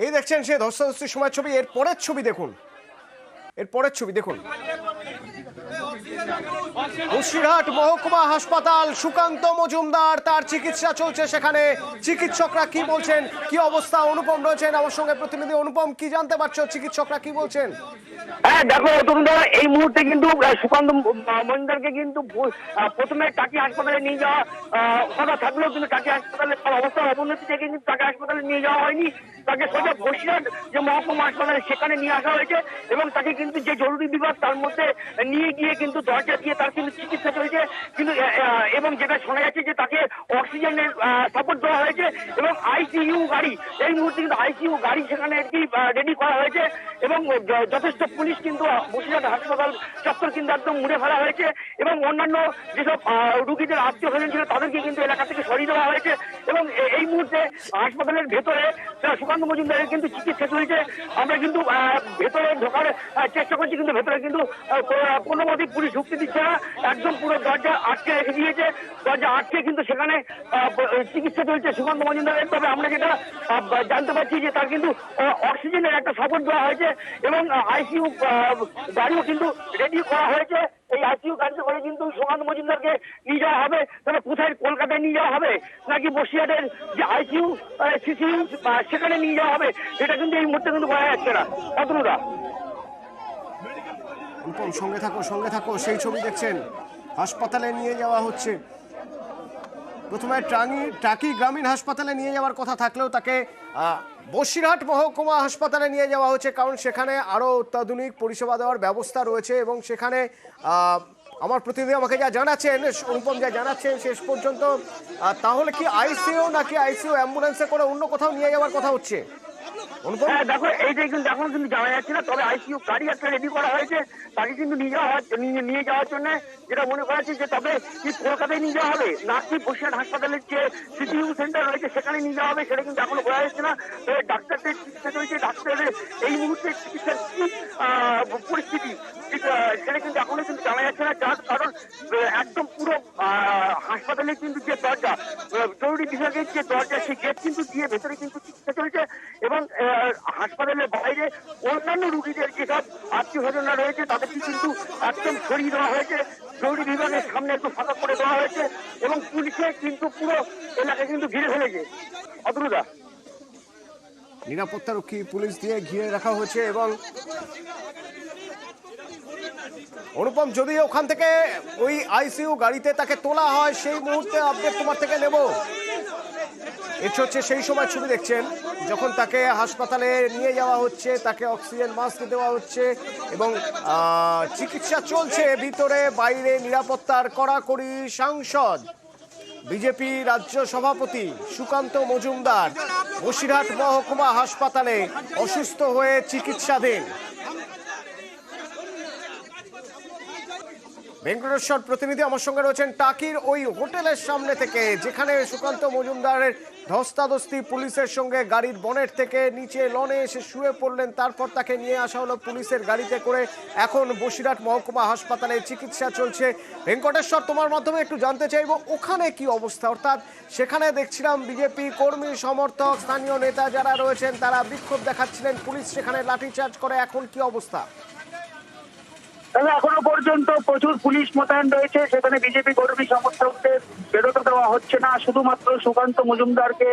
এই দেখছেন সে ধস্তাধস্তির সময় ছবি। এরপরের ছবি দেখুন, এরপরের ছবি দেখুন। বসিরহাট মহকুমা হাসপাতাল, সুকান্ত মজুমদার, তার চিকিৎসা চলছে সেখানে। চিকিৎসকরা কি বলছেন, কি অবস্থা? অনুপম রয়েছেন আমার সঙ্গে প্রতিনিধি। অনুপম, কি জানতে পারছো, চিকিৎসকরা কি বলছেন? হ্যাঁ দেখো তোমরা, এই মুহূর্তে কিন্তু সুকান্ত মজুমদারকে কিন্তু প্রথমে টাকি হাসপাতালে নিয়ে যাওয়া কথা থাকলেও কিন্তু টাকি হাসপাতালে অবস্থার অবনতি থেকে কিন্তু টাকি হাসপাতালে নিয়ে যাওয়া হয়নি। তাকে সোজা বসিরহাট যে মহকুমা হাসপাতালে সেখানে নিয়ে আসা হয়েছে এবং তাকে কিন্তু যে জরুরি বিভাগ তার মধ্যে নিয়ে গিয়ে কিন্তু দরজা দিয়ে তার কিন্তু চিকিৎসা চলছে। কিন্তু এবং যেটা শোনা যাচ্ছে যে তাকে অক্সিজেনের সাপোর্ট দেওয়া হয়েছে এবং আইসিইউ গাড়ি, এই মুহূর্তে কিন্তু আইসিইউ গাড়ি সেখানে একটি রেডি করা হয়েছে এবং যথেষ্ট পুলিশ কিন্তু বসিরহাট হাসপাতাল চত্বর কিন্তু একদম মুড়ে ফেলা হয়েছে এবং অন্যান্য যেসব রুগীদের আত্মীয় স্বজন ছিল তাদেরকে কিন্তু এলাকা থেকে সরিয়ে দেওয়া হয়েছে এবং এই মুহূর্তে হাসপাতালের ভেতরে সুকান্ত মজুমদারের কিন্তু চিকিৎসা চলছে। আমরা কিন্তু ভেতরে ঢোকার চেষ্টা করছি, কিন্তু ভেতরে কিন্তু কোনো মতেই পুলিশ ঢুকতে দিচ্ছে না, একদম পুরো দরজা আটকে রেখে দিয়েছে। দরজা আটকে কিন্তু সেখানে চিকিৎসা চলছে সুকান্ত মজুমদারের। তবে আমরা যেটা জানতে পারছি যে তার কিন্তু অক্সিজেনের একটা সাপোর্ট দেওয়া হয়েছে এবং আইসিইউ গাড়িও কিন্তু রেডি করা হয়েছে। এই আইসিইউ গাড়িতে করে কিন্তু সুকান্ত মজুমদারকে নিয়ে যাওয়া হবে। তবে কোথায়, কলকাতায় নিয়ে যাওয়া হবে নাকি বসিরহাটের যে আইসিইউ সিসিইউ সেখানে নিয়ে যাওয়া হবে সেটা কিন্তু এই মুহূর্তে কিন্তু বলা যাচ্ছে না। অতনুদা, অনুপম সঙ্গে থাকো, সঙ্গে থাকো। সেই ছবি দেখছেন, হাসপাতালে নিয়ে যাওয়া হচ্ছে। প্রথমে টাকি গ্রামীণ হাসপাতালে নিয়ে যাওয়ার কথা থাকলেও তাকে বসিরহাট মহকুমা হাসপাতালে নিয়ে যাওয়া হচ্ছে, কারণ সেখানে আরও অত্যাধুনিক পরিষেবা দেওয়ার ব্যবস্থা রয়েছে এবং সেখানে আমার প্রতিনিধি আমাকে যা জানাচ্ছেন, অনুপম যা জানাচ্ছেন শেষ পর্যন্ত, তাহলে কি আইসিইউ নাকি আইসিইউ অ্যাম্বুলেন্সে করে অন্য কোথাও নিয়ে যাওয়ার কথা হচ্ছে? হ্যাঁ দেখো, এইটাই কিন্তু এখন কিন্তু জানা যাচ্ছে না। তবে আইসিইউ গাড়ি একটা রেডি করা হয়েছে, তাকে কিন্তু নিয়ে যাওয়ার জন্য যেটা মনে করা হচ্ছে যে তবে কি কলকাতায় নিয়ে যাওয়া হবে নাকি বসিরহাট হাসপাতালের যে সিসিইউ সেন্টার রয়েছে সেখানে নিয়ে যাওয়া হবে সেটা কিন্তু এখনো বোঝা যাচ্ছে না। তবে ডাক্তারদের চিকিৎসা চলছে, ডাক্তারদের এই মুহূর্তে চিকিৎসার কি পরিস্থিতি সেটা কিন্তু এখনো কিন্তু জানা যাচ্ছে না। যার কারণ একদম পুরো হাসপাতালের কিন্তু যে দরজা, জরুরি বিভাগের যে দরজা, সেই গেট কিন্তু দিয়ে ভেতরে কিন্তু চিকিৎসা চলছে এবং হাসপাতালের বাইরে অন্যান্য রুগীদের যেসব আত্মীয় স্বজনরা রয়েছে তাদেরকে কিন্তু একদম সরিয়ে দেওয়া হয়েছে। জরুরি বিভাগের সামনে একটু ফাঁকা করে দেওয়া হয়েছে এবং পুলিশে কিন্তু পুরো এলাকা কিন্তু ঘিরে ফেলেছে। অতনুদা, নিরাপত্তারক্ষী পুলিশ দিয়ে ঘিরে রাখা হয়েছে এবং অনুপম, যদি ওখান থেকে ওই আইসিইউ গাড়িতে তাকে তোলা হয় সেই মুহূর্তে আপডেট তোমার থেকে নেব। এটা হচ্ছে সেই সময় ছবি দেখছেন যখন তাকে হাসপাতালে নিয়ে যাওয়া হচ্ছে, তাকে অক্সিজেন মাস্ক দেওয়া হচ্ছে এবং চিকিৎসা চলছে ভিতরে বাইরে। নিরাপত্তার কড়াকড়ি। সাংসদ বিজেপি রাজ্য সভাপতি সুকান্ত মজুমদার বসিরহাট মহকুমা হাসপাতালে অসুস্থ হয়ে চিকিৎসাধীন। ভেঙ্কটেশ্বর প্রতিনিধি আমার সঙ্গে রয়েছেন টাকির ওই হোটেলের সামনে থেকে, যেখানে সুকান্ত মজুমদারের ধস্তাধস্তি পুলিশের সঙ্গে। গাড়ির বনেট থেকে নিচে লনে এসে শুয়ে পড়লেন, তারপর তাকে নিয়ে আসা হলো পুলিশের গাড়িতে করে। এখন বসিরহাট মহকুমা হাসপাতালে চিকিৎসা চলছে। ভেঙ্কটেশ্বর, তোমার মাধ্যমে একটু জানতে চাইবো ওখানে কি অবস্থা, অর্থাৎ সেখানে দেখছিলাম বিজেপি কর্মী সমর্থক স্থানীয় নেতা যারা রয়েছেন তারা বিক্ষোভ দেখাচ্ছিলেন, পুলিশ সেখানে লাঠিচার্জ করে। এখন কি অবস্থা? তবে এখনো পর্যন্ত প্রচুর পুলিশ মোতায়েন রয়েছে, সেখানে বিজেপি কর্মী সমর্থকদের বেরোতে দেওয়া হচ্ছে না। শুধুমাত্র সুকান্ত মজুমদারকে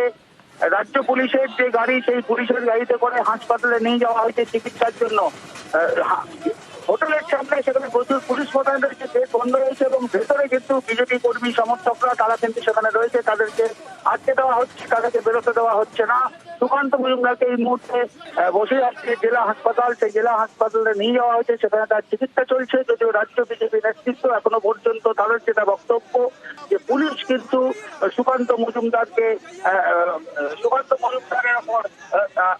রাজ্য পুলিশের যে গাড়ি, সেই পুলিশের গাড়িতে করে হাসপাতালে নিয়ে যাওয়া হয়েছে চিকিৎসার জন্য। হোটেলের সামনে সেখানে প্রচুর পুলিশ মোতায়েন রয়েছে, গেট বন্ধ রয়েছে এবং ভেতরে কিন্তু বিজেপি কর্মী সমর্থকরা তারা কিন্তু সেখানে রয়েছে, তাদেরকে আটকে দেওয়া হচ্ছে, তাদেরকে বেরোতে দেওয়া হচ্ছে না। সুকান্ত মজুমদারকে এই মুহূর্তে বসিরহাট জেলা হাসপাতাল, সেই জেলা হাসপাতালে নিয়ে যাওয়া হয়েছে, সেখানে তার চিকিৎসা চলছে। যদিও রাজ্য বিজেপি নেতৃত্ব এখনো পর্যন্ত তাদের যেটা বক্তব্য যে পুলিশ কিন্তু সুকান্ত মজুমদারের উপর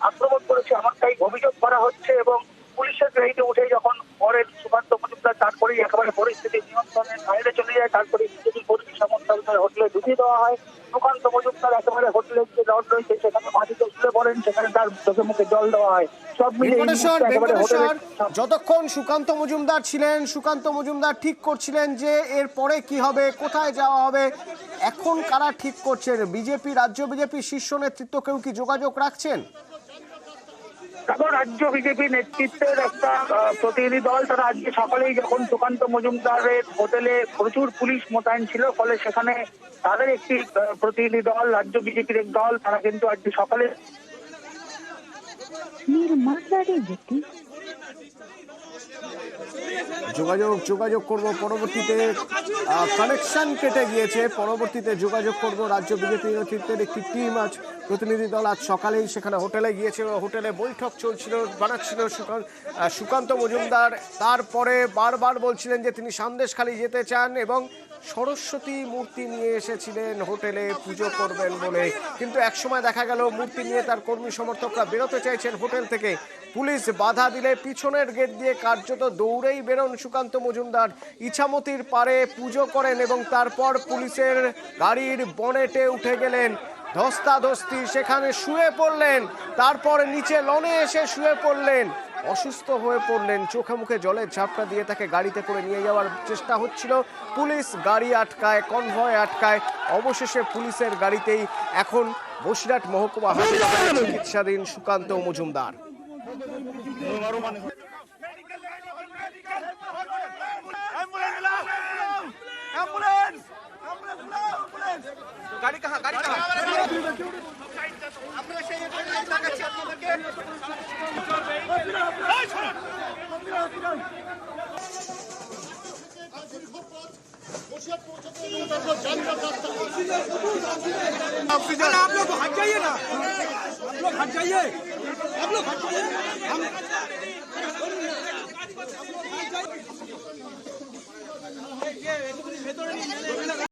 আক্রমণ করেছে, এমনটাই অভিযোগ করা হচ্ছে এবং পুলিশের গাড়িতে উঠে যখন পরে সুকান্ত মজুমদার, তারপরেই একেবারে পরিস্থিতি নিয়ন্ত্রণের বাইরে চলে যায়। তারপরে বিজেপি কর্মী সমর্থকদের হোটেলে ঢুকিয়ে দেওয়া হয়। সুকান্ত মজুমদার একেবারে হোটেলের যে লজ রয়েছে সেখানে মাটিতে শুয়ে পড়েন, সেখানে তার চোখে মুখে জল দেওয়া হয়। সব মিলে যতক্ষণ সুকান্ত মজুমদার ছিলেন, সুকান্ত মজুমদার ঠিক করছিলেন যে এরপরে কি হবে, কোথায় যাওয়া হবে। এখন কারা ঠিক করছেন? বিজেপি, রাজ্য বিজেপি শীর্ষ নেতৃত্ব কেউ কি যোগাযোগ রাখছেন? তারপর রাজ্য বিজেপি নেতৃত্বের একটা প্রতিনিধি দল, তারা আজকে সকালেই যখন সুকান্ত মজুমদারের হোটেলে প্রচুর পুলিশ মোতায়েন ছিল, ফলে সেখানে তাদের একটি প্রতিনিধি দল, রাজ্য বিজেপির এক দল, তারা কিন্তু আজকে সকালে যোগাযোগ করব পরবর্তীতে, কানেকশন কেটে গিয়েছে। পরবর্তীতে যোগাযোগ করব। রাজ্য বিজেপি নেতৃত্বের একটি টিম আজ প্রতিনিধি দল আজ সকালেই সেখানে হোটেলে গিয়েছে। হোটেলে বৈঠক চলছিল, বানাচ্ছিল সুকান্ত মজুমদার। তারপরে বারবার বলছিলেন যে তিনি সন্দেশখালী যেতে চান এবং সরস্বতী মূর্তি নিয়ে এসেছিলেন হোটেলে পুজো করবেন বলে। কিন্তু একসময় দেখা গেল মূর্তি নিয়ে তার কর্মী সমর্থকরা বেরোতে চাইছেন হোটেল থেকে, পুলিশ বাধা দিলে পিছনের গেট দিয়ে কার্যত দৌড়েই বেরোন সুকান্ত মজুমদার। ইছামতির পারে পুজো করেন এবং তারপর পুলিশের গাড়ির বনেটে উঠে গেলেন। ধস্তাধস্তি, সেখানে শুয়ে পড়লেন, তারপর নিচে লনে এসে শুয়ে পড়লেন, অসুস্থ হয়ে পড়লেন। চোখে মুখে জলের ঝাপটা দিয়ে তাকে গাড়িতে করে নিয়ে যাওয়ার চেষ্টা হচ্ছিল। পুলিশ গাড়ি আটকায়, কনভয় আটকায়। অবশেষে পুলিশের গাড়িতেই এখন বসিরহাট মহকুমা হাসপাতালে চিকিৎসাধীন সুকান্ত মজুমদার। आप लोग हट जाइए ना, आप लोग हट जाइए, आप लोग हट जाइए।